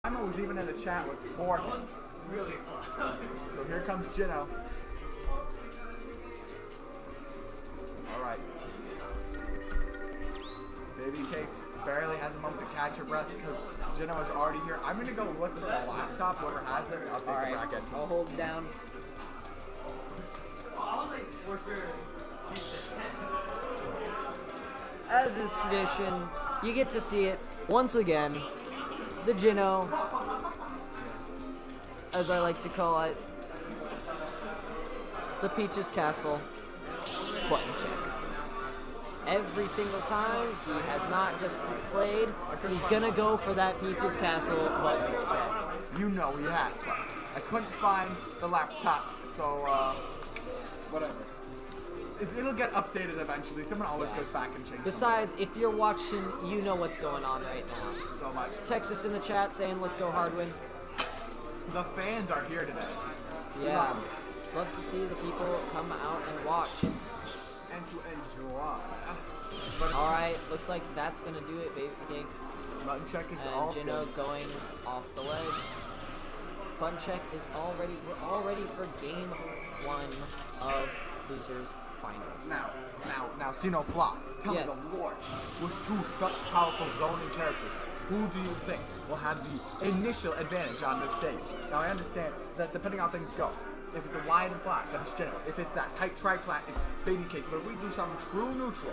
Emma was even in the chat with Morgan. Really fun. So here comes Jinno. Alright. Babycakes barely has a moment to catch her breath because Jinno is already here. I'm going to go look at the laptop, whoever has it, I'll take the bracket. I'll hold it down. As is tradition, you get to see it once again. The Jinno, as I like to call it, the Peach's Castle button check. Every single time, he has not just played, he's gonna go for that Peach's Castle button check. You know he has to. I couldn't find the laptop, so, whatever. It'll get updated eventually. Someone always goes back and changes. Besides, if you're watching, you know what's going on right now. So much. Text us in the chat saying, let's go Hardwin. The fans are here today. Yeah. Love to see the people come out and watch. And to enjoy. Alright, looks like that's going to do it, Babycakes. Button check is And all Jinno good. going off the ledge. Button check is already, we're all ready for game 1 of Losers Finals. Now, see no flop. Tell me the Lord, with two such powerful zoning characters, who do you think will have the initial advantage on this stage? Now I understand that depending on how things go, if it's a wide and flat, then it's Jinno. If it's that tight tri-flat, it's Babycakes. But if we do something true neutral.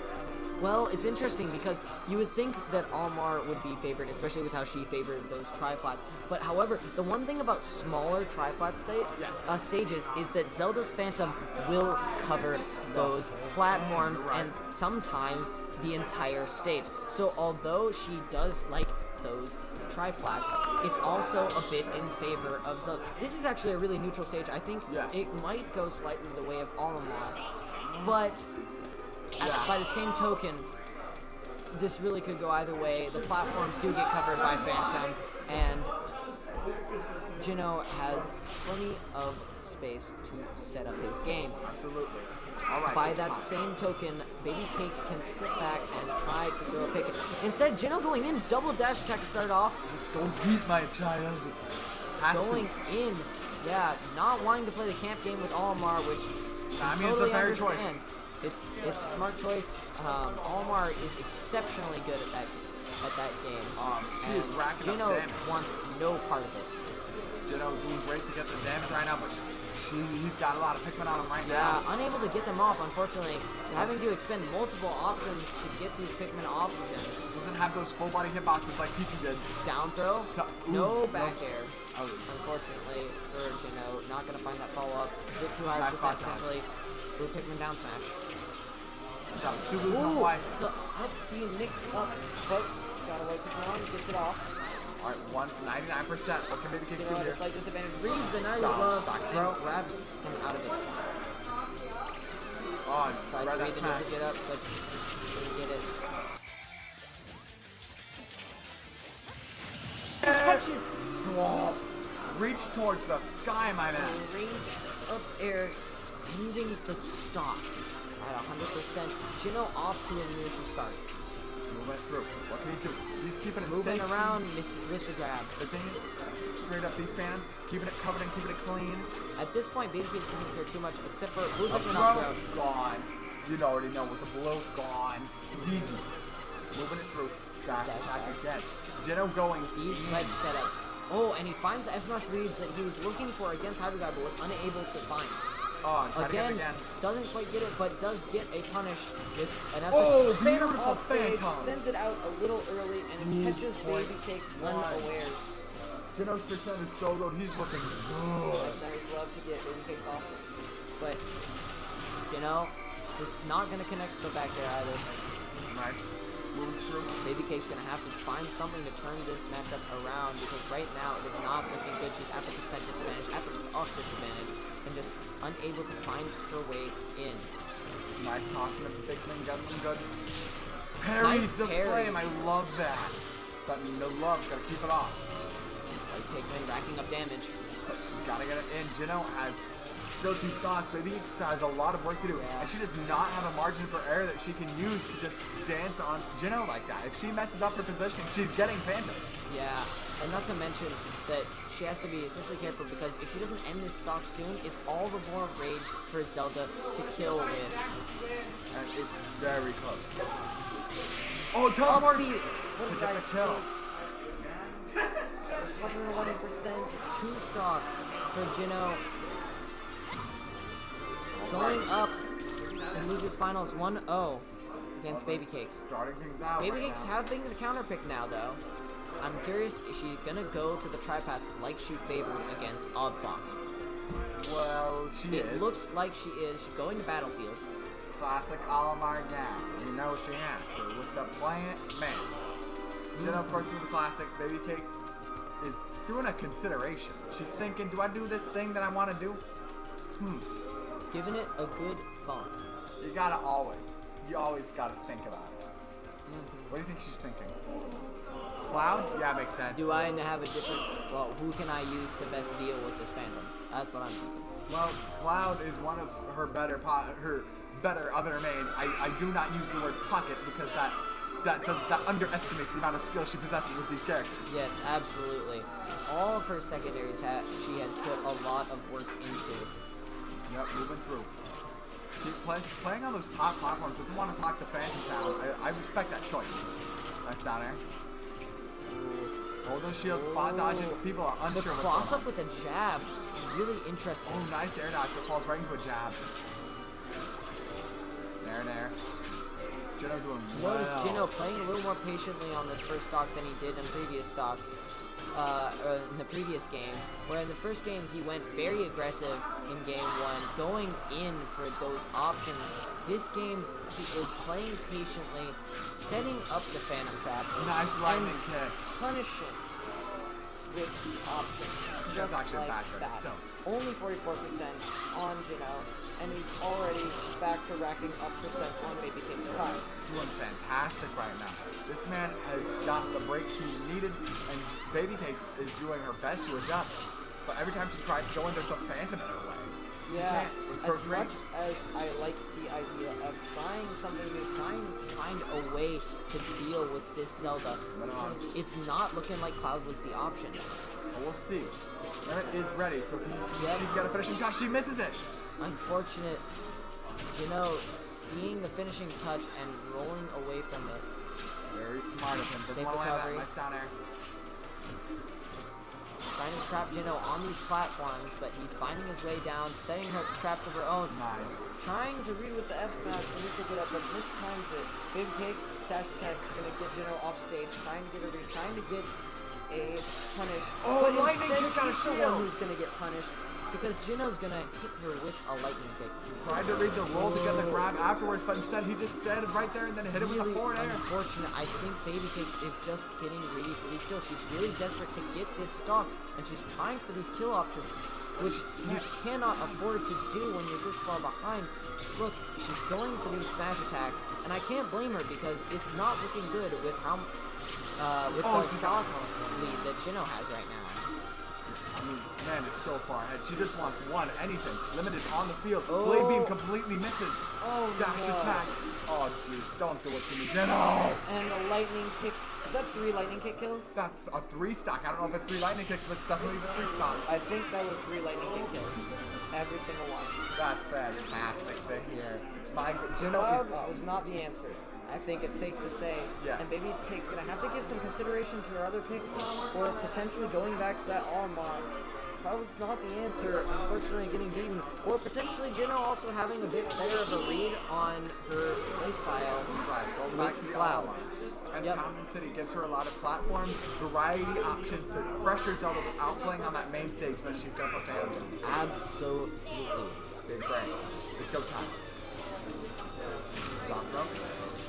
Well, it's interesting because you would think that Almar would be favored, especially with how she favored those tri-flats. But however, the one thing about smaller tri-flat stages is that Zelda's Phantom will cover those platforms and sometimes the entire stage. So although she does like those tri-flats, it's also a bit in favor of Zelda. This is actually a really neutral stage. I think it might go slightly the way of Almar, but by the same token, this really could go either way. The platforms do get covered by Phantom, and Jinno has plenty of space to set up his game. Absolutely. All right, by that same token, Babycakes can sit back and try to throw a pick. Instead, Jinno going in, double dash attack to start off. Just don't beat my child. Going in, not wanting to play the camp game with Almar, which I mean, totally it's a fair understand. choice. It's a smart choice. Almar is exceptionally good at that game. She is racking up Jinno damage. wants no part of it. Jinno doing great to get the damage right now, but he's got a lot of Pikmin on him right now. Yeah, unable to get them off, unfortunately. Having to expend multiple options to get these Pikmin off of him. Doesn't have those full body hitboxes like Pichu did. Down throw. No back air. Oh. Unfortunately for Jinno, not going to find that follow-up. A bit too high percent potentially. Blue Pikmin down smash. Ooh, the up B mix up, but got away Pikmin on, gets it off. Alright, 99%. What can Babycakes do here? Slight disadvantage. Reads the Niger's Love and grabs him out of it. Tries to read the neutral get up, but didn't get it. Touches. Reach towards the sky, my man. Range up air, ending the stock at 100%. Jinno off to an initial start. Moving it through. What can he do? He's keeping it moving safe. Around, miss a grab. Advance. Straight up these fans. Keeping it covered and keeping it clean. At this point, Babycakes doesn't care too much, except for blue Pikmin gone. You already know with the blue gone. It's easy. Moving it through. Dash attack again. Jinno going. These ledge setups. Oh, and he finds the S-Smash reads that he was looking for against Hyperguy, but was unable to find. Again, doesn't quite get it, but does get a punish with an S-Smash. Oh, Phantom off stage, sends it out a little early, and it catches Babycakes unawares. Jinno's percent is so good, he's looking good. That's Niger's Love to get Babycakes off. But Jinno is not going to connect the back there either. Nice. Moving through. Babycakes going to have to find something to turn this matchup around because right now it is not looking good. She's at the percent disadvantage, at the stock disadvantage, and just unable to find her way in. Nice talking to Pikmin, got them good. Parries the flame, I love that. But no love, gotta keep it off. Like Pikmin racking up damage. But she's gotta get it in. Jinno has still 2 stocks. Babycakes has a lot of work to do. And she does not have a margin for error that she can use to just dance on Jinno like that. If she messes up her positioning, she's getting Phantom. Yeah. And not to mention that she has to be especially careful because if she doesn't end this stock soon, it's all the more rage for Zelda to kill with. And it's very close. Oh, teleport! Upbeat! What did I say? 111% 2-stock for Jinno. Going up in losers finals 1-0 against Babycakes. Starting things out. Babycakes having the counter pick now though. I'm curious, is she gonna go to the tri-paths like she favored against Odd Fox? Well, she is. It looks like she is. She's going to Battlefield. Classic Olimar now. You know she has to. With the plant man. Jinno, of course, doing the classic. Babycakes is doing a consideration. She's thinking, do I do this thing that I want to do? Giving it a good thought. You always gotta think about it. What do you think she's thinking? Cloud? Yeah, makes sense. Do I have a different, well, who can I use to best deal with this Phantom? That's what I'm thinking. Well, Cloud is one of her better other mains. I do not use the word pocket because that underestimates the amount of skill she possesses with these characters. Yes, absolutely. All of her secondaries she has put a lot of work into. Yep, moving through. Keep playing on those top platforms. Doesn't want to talk to Phantom Town. I respect that choice. That's down there. Hold those shields, spot dodging. People are unsure. The cross up with a jab, really interesting. Oh, nice air dodge that falls right into a jab. There. Jinno doing well. Notice Jinno playing a little more patiently on this first stock than he did in previous stocks. In the previous game, where in the first game he went very aggressive in game 1, going in for those options. This game he is playing patiently, setting up the Phantom Trap, nice lightning kick, punishing with options. Just actually like that. Only 44% on Jinno, and he's already back to racking up percent on Babycakes' cloud. Doing fantastic right now. This man has got the break he needed, and Babycakes is doing her best to adjust. But every time she tries to go in, there's a Phantom in her way. Yeah, as much as I like the idea of trying something new, trying to find a way to deal with this Zelda, it's not looking like Cloud was the option. Well, we'll see. Emmett is ready, so if she's got a finishing touch, she misses it. Unfortunate. Jinno seeing the finishing touch and rolling away from it. Very smart of him. Doesn't want to land that. Nice down air. Trying to trap Jinno on these platforms, but he's finding his way down, setting her traps of her own. Nice. Trying to read with the F smash when he took it up, but mistimes it. Babycakes dash attack is gonna get Jinno off stage, trying to get a read, trying to get a punish. Oh, but lightning instead kick on a she's the shield. one who's gonna get punished because Jinno's gonna hit her with a lightning kick. Tried to read the roll to get the grab afterwards, but instead he just standed right there and then hit it with a forward air. Unfortunate. I think Babycakes is just getting greedy for these kills. She's really desperate to get this stock, and she's trying for these kill options, which you cannot afford to do when you're this far behind. Look, she's going for these smash attacks, and I can't blame her because it's not looking good with how the stock lead that Jinno has right now. I mean, man is so far ahead. She just wants anything. Limited on the field. Blade beam completely misses. Oh, dash no. attack. Oh, jeez. Don't do it to me, Jinno. And a lightning kick. Is that 3 lightning kick kills? That's a 3 stock. I don't know if it's 3 lightning kicks, but it's definitely 3 stock. I think that was 3 lightning kick kills. Every single one. That's fantastic to hear. Jinno was not the answer. I think it's safe to say. Yes. And Babycake's gonna have to give some consideration to her other picks, or potentially going back to that Almond. That was not the answer, unfortunately getting beaten. Or potentially Jinno also having a bit better of a read on her playstyle Going back to the Cloud. And Town City gives her a lot of platform variety options to pressure Zelda without playing on that main stage that she's gonna put Phantom. Absolutely. Big brain. It's go time. Down throw.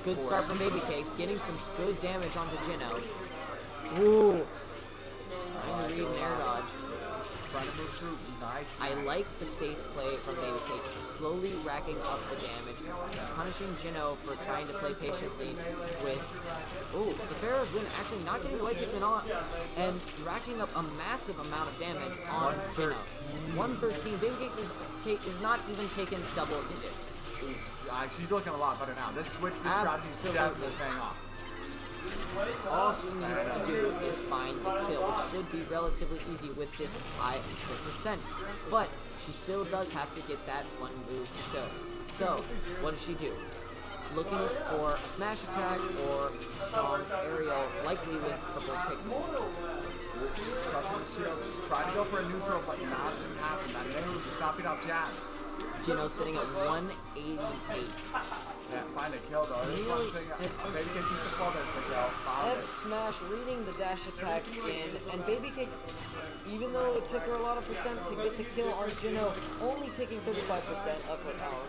Good start from Babycakes, getting some good damage onto Jinno. Ooh. Trying to read an air dodge. Trying to move through. Nice. I like the safe play from Babycakes, slowly racking up the damage, punishing Jinno for trying to play patiently with... Ooh, the Pharaoh's win actually not getting the leg kick on, and racking up a massive amount of damage on Jinno. 113. Babycakes is not even taking double digits. She's looking a lot better now. This switch, this strategy is definitely paying off. All she needs to do is find this kill, which should be relatively easy with this high percent. But she still does have to get that one move to show. So, what does she do? Looking for a smash attack or strong aerial, likely with purple Pikmin. Crushing the shield, trying to go for a neutral, but not going to happen. That move is not being up jabs. Jinno sitting at 188. Yeah, find a kill though. There's one thing. Babycakes used to call this the kill. F smash reading the dash attack in, and Babycakes, even though it took her a lot of percent to get the kill on Jinno, only taking 35% of her power.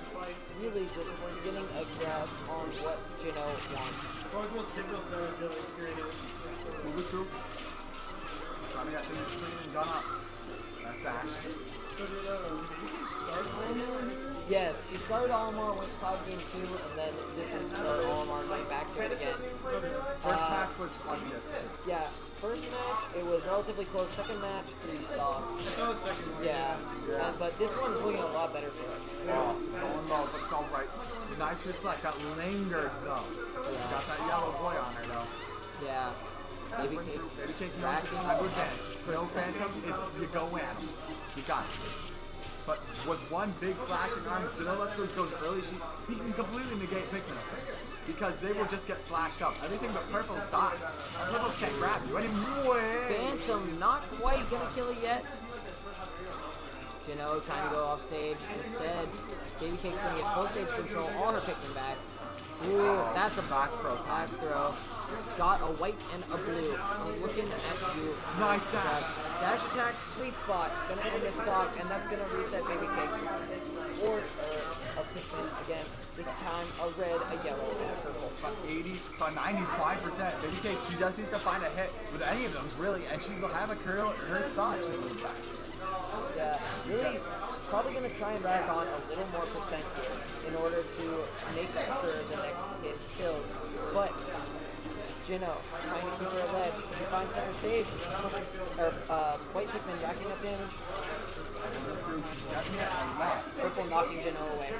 Really just getting a grasp on what Jinno wants. It's always the most difficult sort of creative. Move it through. Trying to get things clean and gun up. That's dash. So did Babycakes start Olimar here? Yes, she started Olimar with Cloud Game 2, and then this is her Olimar going back to it again. First match was undisputed. Yeah, first match, it was relatively close. Second match, 3-star. I saw the second one. Yeah, but this one is looking a lot better for us. Oh, going low, but it's alright. The nice reflect got lingered though. She got that yellow boy on her though. Yeah. Babycakes knows it's time to advance. No phantom, you go in. You got it. But with one big slashing arm, Jinno goes early, he can completely negate Pikmin effect. Because they will just get slashed up. Everything but purples dies. Purples can't grab you anymore. Phantom not quite gonna kill it yet. Jinno trying to go off stage. Instead, Babycake's gonna get full stage control, all her Pikmin back. Ooh, that's a back throw. Back throw. Got a white and a blue. I'm looking at you. Nice dash. Dash attack, sweet spot. Gonna end the stock, and that's gonna reset Babycakes. Or a Pikmin again. This time a red, a yellow, and a purple. About 95%. Babycakes, she just needs to find a hit with any of those, really, and she will have a curl her stock. Yeah, really. Probably going to try and rack on a little more percent here in order to make sure the next hit kills. But Jinno trying to keep her at ledge. She finds center stage. White Pikmin racking up damage. Purple knocking Jinno away.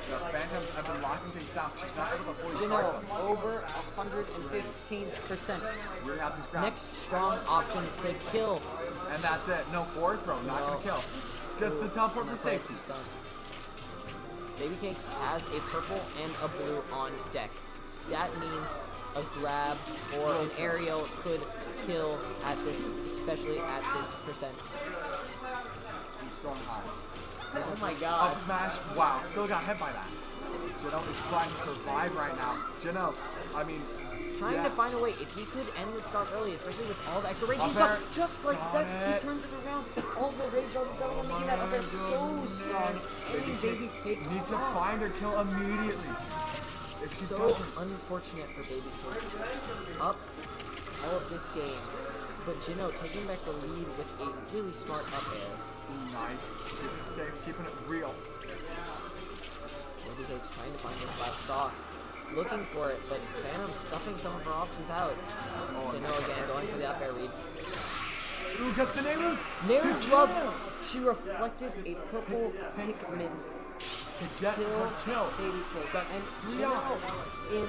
The Phantom have been locking things down. She's not able to fully Jinno over 115%. Really out this ground. Next strong option could kill. And that's it. No forward throw. Not going to kill. Gets the teleport for safety. Babycakes has a purple and a blue on deck. That means a grab or an aerial could kill at this, especially at this percent. He's going high. Oh my god. Up smash. Wow. Still got hit by that. Jinno is trying to survive right now. Jinno, I mean, trying to find a way. If he could end the stock early, especially with all the extra rage he's got, just like that, he turns it around. All the rage on the 7 and making that up there so strong. Babycakes needs to find her kill immediately. If she so doesn't. unfortunate for Babycakes. Up all of this game, but Jinno taking back the lead with a really smart up air. Nice. Keeping it safe, keeping it real. Babycakes trying to find this last stock. Looking for it, but Phantom stuffing some of her options out. Jinno again going for the up air read. Ooh, gets the Nehru's! Nehru's love! She reflected a purple Pikmin to get her kill. Babycakes. That's and 3 Jinno out. in